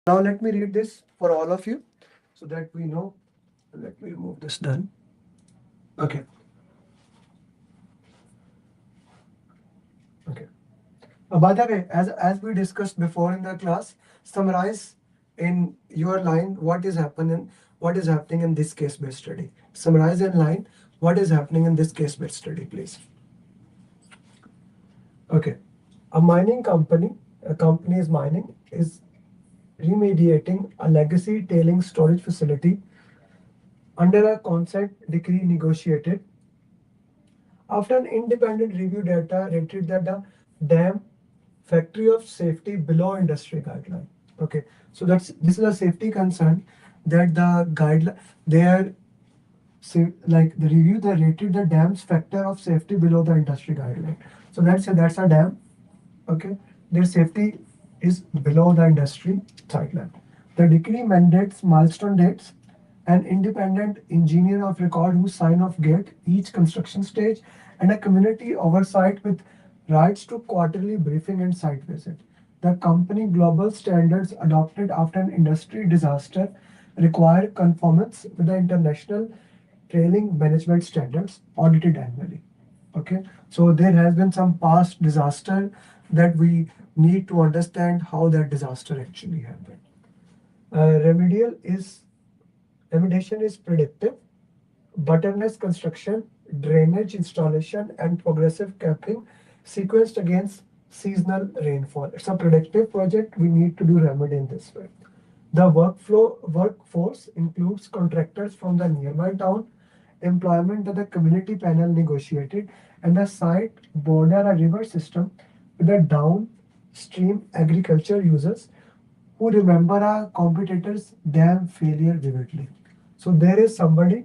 Now let me read this for all of you so that we know. Let me remove this done. Okay. Okay. By the way, as we discussed before in the class, summarize in your line what is happening in this case-based study. Summarize in line what is happening in this case-based study, please. Okay. A mining company, a company is mining, is remediating a legacy tailing storage facility under a consent decree negotiated after an independent review data rated that the dam factory of safety below industry guideline. Okay, so this is a safety concern that the guideline they are like the review they rated the dam's factor of safety below the industry guideline. So let's say that's a dam. Okay, their safety is below the industry guideline. The decree mandates milestone dates, an independent engineer of record who sign off gate each construction stage, and a community oversight with rights to quarterly briefing and site visit. The company global standards adopted after an industry disaster require conformance with the international trailing management standards audited annually. Okay, so there has been some past disaster that we need to understand how that disaster actually happened. Remedial is remediation is predictive, butterness construction, drainage installation, and progressive capping sequenced against seasonal rainfall. It's a predictive project. We need to do remedy in this way. The workforce includes contractors from the nearby town, employment that the community panel negotiated, and the site border a river system with the downstream agriculture users who remember a competitor's dam failure vividly. So there is somebody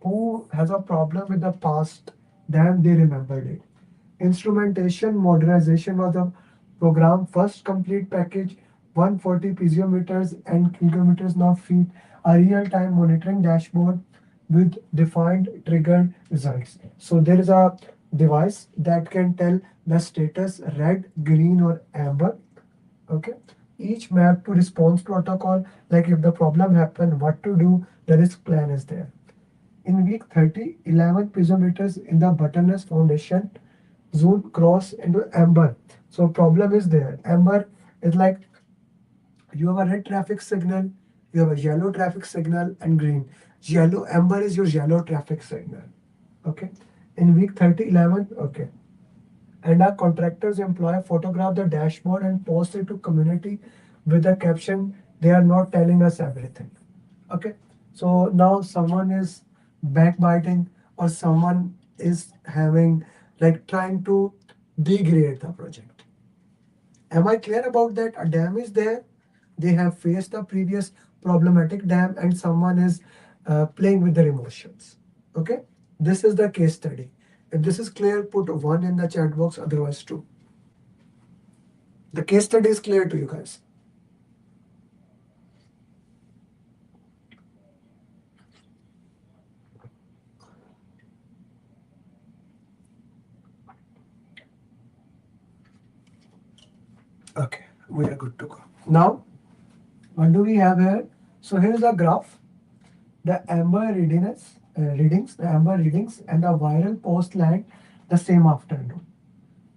who has a problem with the past dam, they remembered it. Instrumentation modernization was the program first complete package, 140 piezometers and kilometers now feet, a real-time monitoring dashboard with defined triggered results. So there is a device that can tell the status red, green or amber. Okay. Each map to response protocol, like if the problem happened, what to do, the risk plan is there. In week 30, 11 piezometers in the butterness foundation zone cross into amber. So problem is there. Amber is like you have a red traffic signal, you have a yellow traffic signal and green. Yellow amber is your yellow traffic signal. Okay. In week 30, 11, okay. And our contractors employ photograph the dashboard and post it to community with a caption, they are not telling us everything. Okay. So now someone is backbiting or someone is having like trying to degrade the project. Am I clear about that? A dam is there. They have faced the previous problematic dam and someone is playing with their emotions. Okay. This is the case study. If this is clear, put 1 in the chat box, otherwise 2. The case study is clear to you guys. Okay, we are good to go. Now, what do we have here? So here is a graph. The amber readings, the amber readings and the viral post land the same afternoon.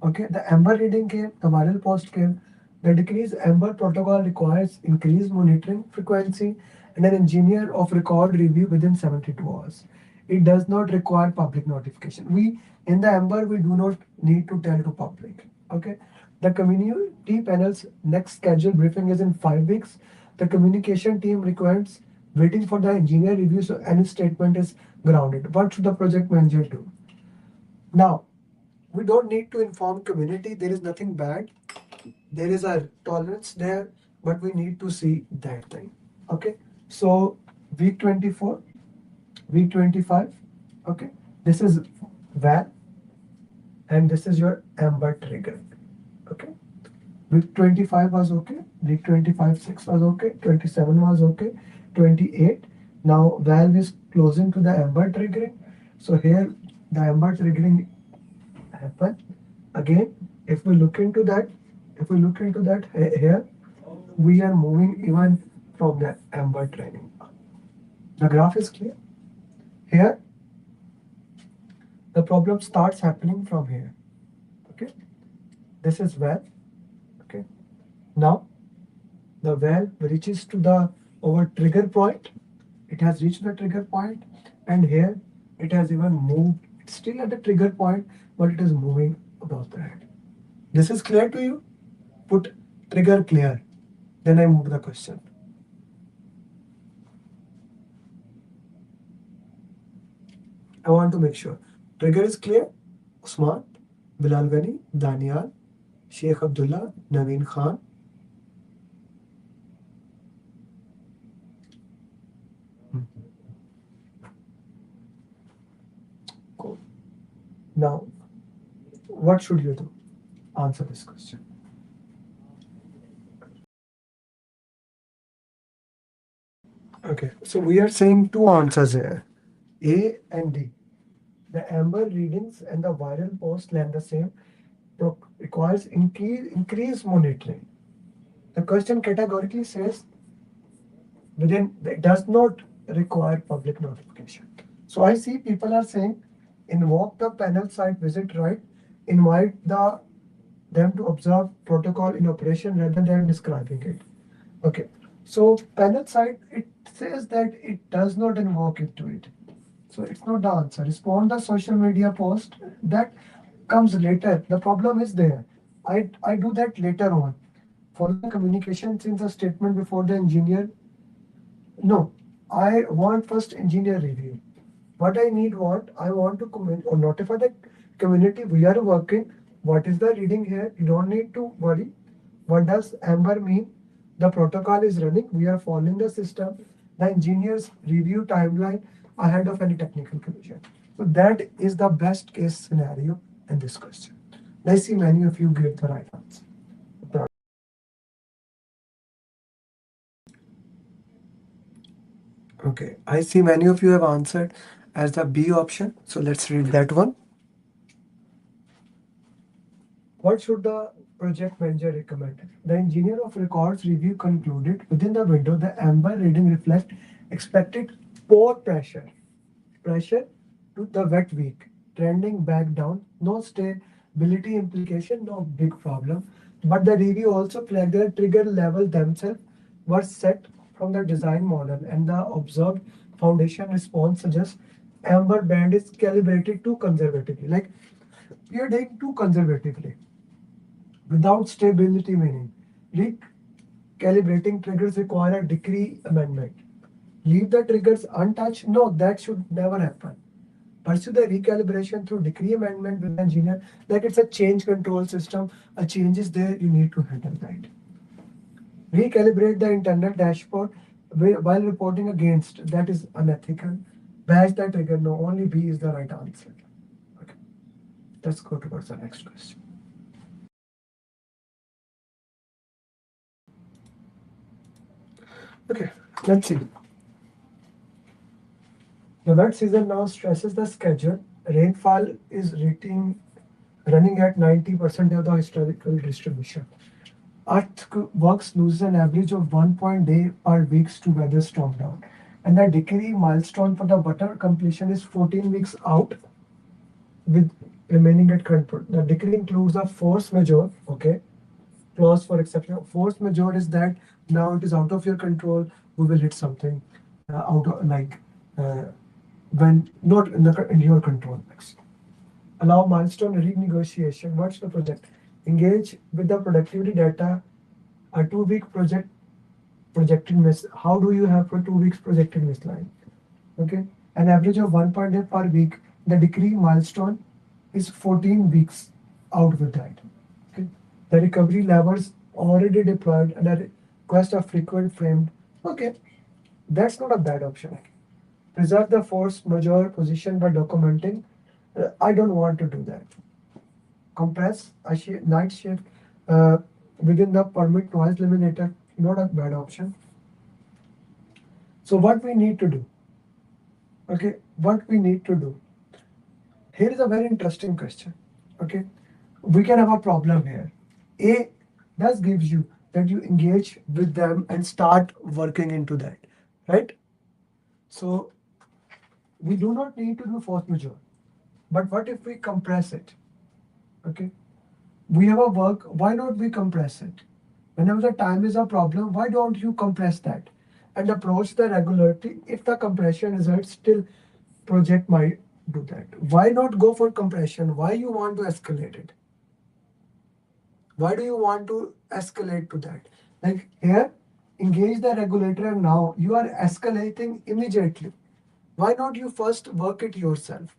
Okay, the amber reading came, the viral post came. The decreased amber protocol requires increased monitoring frequency and an engineer of record review within 72 hours. It does not require public notification. We in the amber we do not need to tell to public. Okay, the community panel's next scheduled briefing is in 5 weeks. The communication team requires waiting for the engineer review so any statement is grounded. What should the project manager do? Now, we don't need to inform community. There is nothing bad. There is a tolerance there, but we need to see that thing. Okay. So week 24, week 25. Okay. This is VAL and this is your amber trigger. Okay. Week 25 was okay. Week 25, 6 was okay. 27 was okay. 28. Now valve is closing to the amber triggering. So here the amber triggering happen. Again, if we look into that here, we are moving even from the amber training. The graph is clear. Here, the problem starts happening from here. Okay, this is valve. Okay, now the valve reaches to the our trigger point. It has reached the trigger point, and here it has even moved. It's still at the trigger point, but it is moving above the head. This is clear to you? Put trigger clear. Then I move the question. I want to make sure. Trigger is clear. Usman, Bilal Ghani, Daniel, Sheikh Abdullah, Naveen Khan. Cool. Now, what should you do? Answer this question. Okay, so we are saying two answers here, A and D. The amber readings and the viral post land the same, requires increased monitoring. The question categorically says within it does not require public notification. So I see people are saying invoke the panel site visit right, invite them to observe protocol in operation rather than describing it. Okay, so panel side it says that it does not invoke it to it. So it's not the answer. Respond the social media post that comes later. The problem is there. I do that later on. Follow the communication since the statement before the engineer. No, I want first engineer review. What I want to comment or notify the community we are working. What is the reading here? You don't need to worry. What does Amber mean? The protocol is running. We are following the system. The engineers review timeline ahead of any technical collision. So that is the best case scenario in this question. I see many of you gave the right answer. Okay, I see many of you have answered as the B option. So let's read that one. What should the project manager recommend? The engineer of records review concluded within the window the amber reading reflect expected pore pressure. Pressure to the wet week, trending back down, no stability implication, no big problem. But the review also flagged that trigger level themselves were set from the design model and the observed foundation response suggests amber band is calibrated too conservatively. Like we are doing too conservatively without stability meaning. Recalibrating triggers require a decree amendment. Leave the triggers untouched? No, that should never happen. Pursue the recalibration through decree amendment with the engineer. Like it's a change control system. A change is there, you need to handle that. Recalibrate the internal dashboard while reporting against. That is unethical. Badge the trigger. No, only B is the right answer. Okay. Let's go towards the next question. Okay, let's see. The wet season now stresses the schedule. Rainfall is running at 90% of the historical distribution. Earthworks loses an average of 1 day per weeks to weather storm down. And the decree milestone for the butter completion is 14 weeks out with remaining at current. The decree includes a force majeure, okay, clause for exception. Force majeure is that now it is out of your control, we will hit something out of like uh, when not in your control. Next. Allow milestone renegotiation. What's the project? Engage with the productivity data. A 2 week project projected miss. How do you have for 2 weeks projected misline? Okay, an average of 1.8 per week. The decree milestone is 14 weeks out with that. Okay, the recovery levers already deployed and a request of frequent framed. Okay, that's not a bad option. Preserve the force majeure position by documenting. I don't want to do that. Compress a night shift uh, within the permit noise limiter, not a bad option. So what we need to do? Okay, what we need to do? Here is a very interesting question. Okay, we can have a problem here. A does gives you that you engage with them and start working into that, right? So we do not need to do force majeure. But what if we compress it? Okay. We have a work, why not we compress it? Whenever the time is a problem, why don't you compress that? And approach the regularity if the compression results still project might do that. Why not go for compression? Why you want to escalate it? Why do you want to escalate to that? Like here, engage the regulator and now you are escalating immediately. Why not you first work it yourself?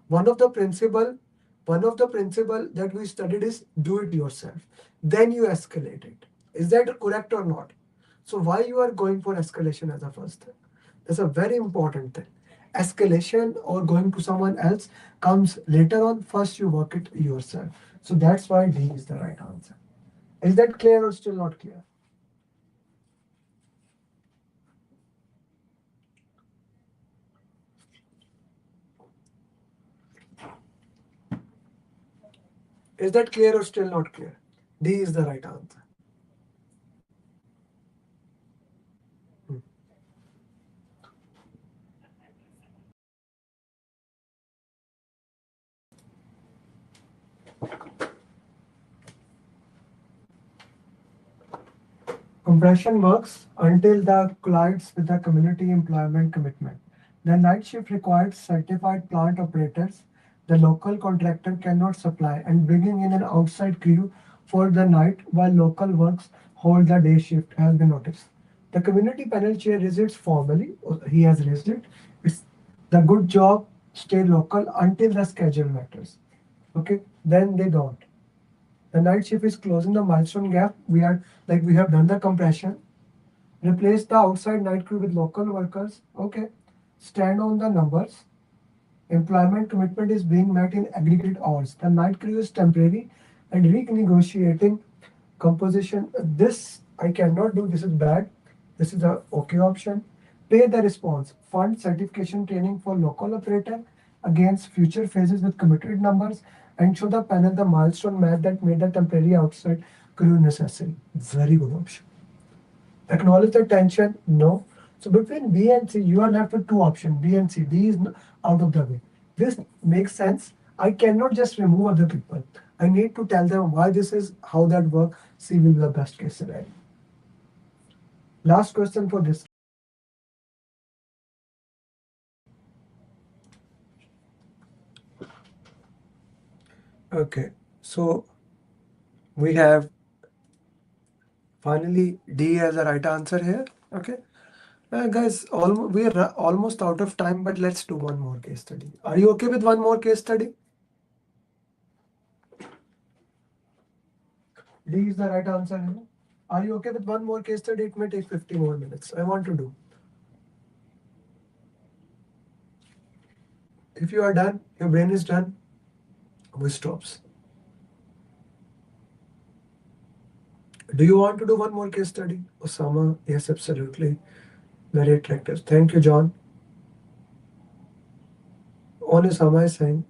One of the principle, one of the principle that we studied is do it yourself. Then you escalate it. Is that correct or not? So why you are going for escalation as a first thing? That's a very important thing. Escalation or going to someone else comes later on. First you work it yourself. So that's why D is the right answer. Is that clear or still not clear? Is that clear or still not clear? D is the right answer. Hmm. Compression works until the collides with the community employment commitment. The night shift requires certified plant operators the local contractor cannot supply and bringing in an outside crew for the night while local works hold the day shift has been noticed. The community panel chair raises formally, he has raised it. It's the good job stay local until the schedule matters. Okay, then they don't. The night shift is closing the milestone gap. We have done the compression. Replace the outside night crew with local workers. Okay. Stand on the numbers. Employment commitment is being met in aggregate hours. The night crew is temporary and renegotiating composition. This I cannot do. This is bad. This is a okay option. Pay the response. Fund certification training for local operator against future phases with committed numbers and show the panel the milestone map that made the temporary outside crew necessary. Very good option. Acknowledge the tension? No. So between B and C, you are left with two options, B and C. D is out of the way. This makes sense. I cannot just remove other people. I need to tell them why this is, how that work. C will be the best case scenario. Last question for this. Okay, so we have finally D as the right answer here. Okay. Guys, we are almost out of time, but let's do one more case study. Are you okay with one more case study? D is the right answer here. Are you okay with one more case study? It may take 50 more minutes. I want to do. If you are done, your brain is done, we stops. Do you want to do one more case study? Osama, yes, absolutely. Very attractive. Thank you, John. Only Osama is saying